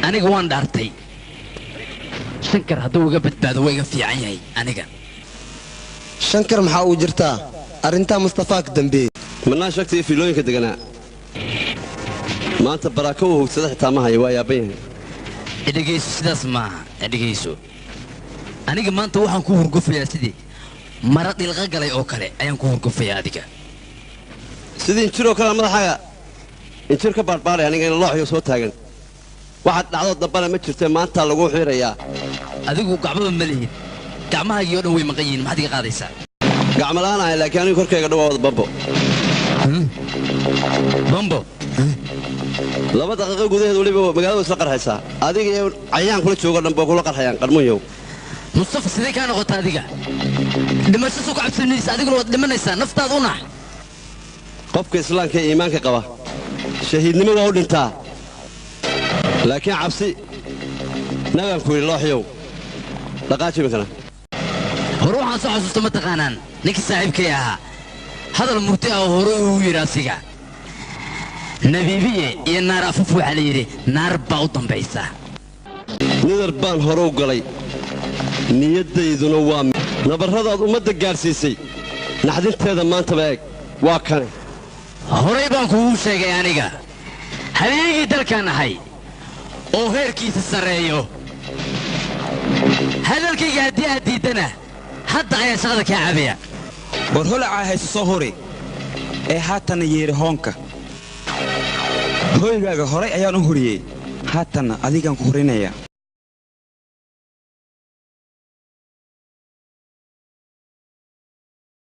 أنا جوان دارتي شنكر هدو قبت بعد ويقف في عيني أنا شنكر محاو جرتا أرنتا مصطفاك دنبي منaa shagtii fiilooyinka deganaa maanta baraakow saddex taamaha waa yaaban dhageyso sidaas ma dhageyso aniga maanta waxaan ku hurgufayaa sidii mara dhilqa galay oo kale ayaan ku hurgufayaa adiga sidii injiro kala madaxaga injir ka baarbaaray aniga in looxyo soo taagan waxa dhacdo dabana ma jirtay maanta lagu xirayaa adigu gacbada ma leeyin gacmahaagii oo dhan way maqan yihiin maxaad iga qaadaysaa gacmo la'aan ah laakiin anigu korkayga dhawaad bambo بامبو laba daqiiqo gudaheed waliba magaalada isla qarxaysaa adiga iyo cayaan kula joogo dhanba kula qarxayaan qarmuyow mustafa sidee ka noqota adiga dhimasho soo cabsanaysa adiguna waad dhimanaysaa naftaada u nax qofka islaamka iyo iimaanka qaba shahiidnimo waa u dhintaa laakiin cabsi nagan ku ilaahiyow dhaqaaji makana hore waxaan soo xasuusta ma taqaanaan ninkii saaxiibkay ahaa hadal murti ah hore uu yiraasiga nabiibiye iyo naar afuf waxa la yiri naar baa u dambaysa nidar baan hore u galay niyadayduna waa nabarradaad ummadda gaarsiisay naxdinteeda maanta eeg waa kane hore baan kugu sheegay aniga habeenkii dalkan ahay oo heerkiisa sareeyo hadalkayga haddii aad diidana hadda ayaa shaqada kaa cabaya war holacaa hayso soo hore ee haatana yeeri hoonka hoygaaga horay ayaan u horiyey haatana adigaan ku horinaya